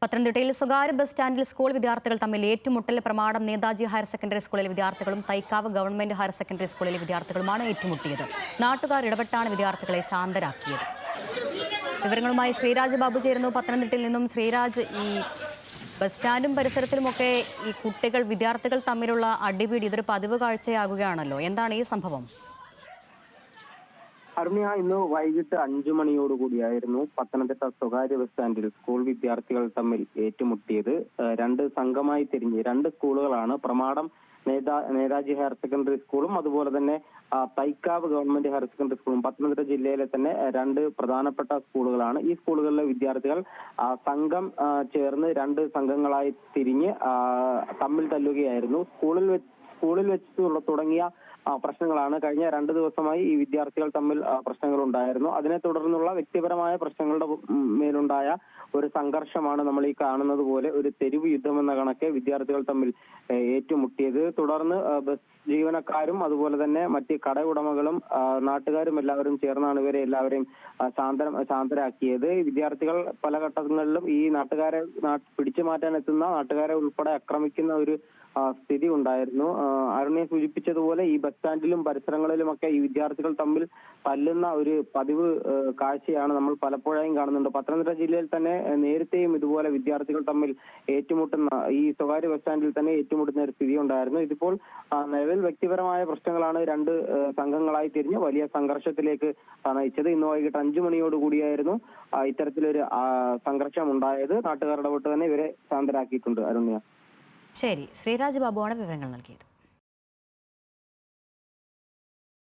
പത്തനംതിട്ടയിൽ സ്വകാര്യ ബസ് സ്റ്റാൻഡിൽ സ്കൂൾ വിദ്യാർത്ഥികൾ തമ്മിൽ ഏറ്റുമുട്ടൽ. പ്രമാടം നേതാജി ഹയർ സെക്കൻഡറി സ്കൂളിലെ വിദ്യാർത്ഥികളും തൈക്കാവ് ഗവൺമെന്റ് ഹയർ സെക്കൻഡറി സ്കൂളിലെ വിദ്യാർത്ഥികളുമാണ് ഏറ്റുമുട്ടിയത്. നാട്ടുകാർ ഇടപെട്ടാണ് വിദ്യാർത്ഥികളെ ശാന്തരാക്കിയത്. വിവരങ്ങളുമായി ശ്രീരാജ് ബാബു ചേരുന്നു പത്തനംതിട്ടയിൽ നിന്നും. ശ്രീരാജ്, ഈ ബസ് സ്റ്റാൻഡും പരിസരത്തിലുമൊക്കെ ഈ കുട്ടികൾ വിദ്യാർത്ഥികൾ തമ്മിലുള്ള അടിപിടി ഇതൊരു പതിവ് കാഴ്ചയാകുകയാണല്ലോ. എന്താണ് ഈ സംഭവം? അരുണ്യ, ഇന്ന് വൈകിട്ട് 5 മണിയോടുകൂടിയായിരുന്നു പത്തനംതിട്ട സ്വകാര്യ ബസ് സ്റ്റാൻഡിൽ സ്കൂൾ വിദ്യാർത്ഥികൾ തമ്മിൽ ഏറ്റുമുട്ടിയത്. രണ്ട് സംഘമായി തിരിഞ്ഞ് രണ്ട് സ്കൂളുകളാണ്. പ്രമാടം നേതാജി ഹയർ സെക്കൻഡറി സ്കൂളും അതുപോലെ തന്നെ തൈക്കാവ് ഗവൺമെന്റ് ഹയർ സെക്കൻഡറി സ്കൂളും പത്തനംതിട്ട ജില്ലയിലെ തന്നെ രണ്ട് പ്രധാനപ്പെട്ട സ്കൂളുകളാണ്. ഈ സ്കൂളുകളിലെ വിദ്യാർത്ഥികൾ സംഘം ചേർന്ന് രണ്ട് സംഘങ്ങളായി തിരിഞ്ഞ് തമ്മിൽ തല്ലുകയായിരുന്നു. സ്കൂളിൽ വെച്ച് തുടങ്ങിയ പ്രശ്നങ്ങളാണ്. കഴിഞ്ഞ 2 ദിവസമായി ഈ വിദ്യാർത്ഥികൾ തമ്മിൽ പ്രശ്നങ്ങൾ ഉണ്ടായിരുന്നു. അതിനെ തുടർന്നുള്ള വ്യക്തിപരമായ പ്രശ്നങ്ങളുടെ മേലുണ്ടായ ഒരു സംഘർഷമാണ് നമ്മൾ ഈ കാണുന്നത് പോലെ ഒരു തെരുവ് യുദ്ധം എന്ന കണക്കെ വിദ്യാർത്ഥികൾ തമ്മിൽ ഏറ്റുമുട്ടിയത്. തുടർന്ന് ബസ് ജീവനക്കാരും അതുപോലെ തന്നെ മറ്റ് കട ഉടമകളും നാട്ടുകാരും എല്ലാവരും ചേർന്നാണ് ഇവരെ എല്ലാവരെയും ശാന്തരാക്കിയത്. വിദ്യാർത്ഥികൾ പല ഘട്ടങ്ങളിലും ഈ നാട്ടുകാരെ പിടിച്ചു മാറ്റാൻ എത്തുന്ന നാട്ടുകാരെ ഉൾപ്പെടെ ആക്രമിക്കുന്ന ഒരു സ്ഥിതി ഉണ്ടായിരുന്നു. അരുണെ സൂചിപ്പിച്ചതുപോലെ ഈ ബസ് സ്റ്റാൻഡിലും പരിസരങ്ങളിലുമൊക്കെ ഈ വിദ്യാർത്ഥികൾ തമ്മിൽ തല്ലുന്ന ഒരു പതിവ് കാഴ്ചയാണ് നമ്മൾ പലപ്പോഴായും കാണുന്നുണ്ട്. പത്തനംതിട്ട ജില്ലയിൽ തന്നെ നേരത്തെയും ഇതുപോലെ വിദ്യാർത്ഥികൾ തമ്മിൽ ഏറ്റുമുട്ടുന്ന ഈ സ്വകാര്യ ബസ് സ്റ്റാൻഡിൽ തന്നെ ഏറ്റുമുട്ടുന്ന ഒരു സ്ഥിതി ഉണ്ടായിരുന്നു. ഇതിപ്പോൾ നിലവിൽ വ്യക്തിപരമായ പ്രശ്നങ്ങളാണ് രണ്ട് സംഘങ്ങളായി തിരിഞ്ഞ് വലിയ സംഘർഷത്തിലേക്ക് നയിച്ചത്. ഇന്ന് വൈകിട്ട് 5 മണിയോടുകൂടിയായിരുന്നു ഇത്തരത്തിലൊരു സംഘർഷം ഉണ്ടായത്. നാട്ടുകാർ ഇടപെട്ട് തന്നെ ഇവരെ ശാന്തരാക്കിയിട്ടുണ്ട്. അരുണ്യ. ശരി, ശ്രീരാജ് ബാബുവാണ് വിവരങ്ങൾ നൽകിയത്.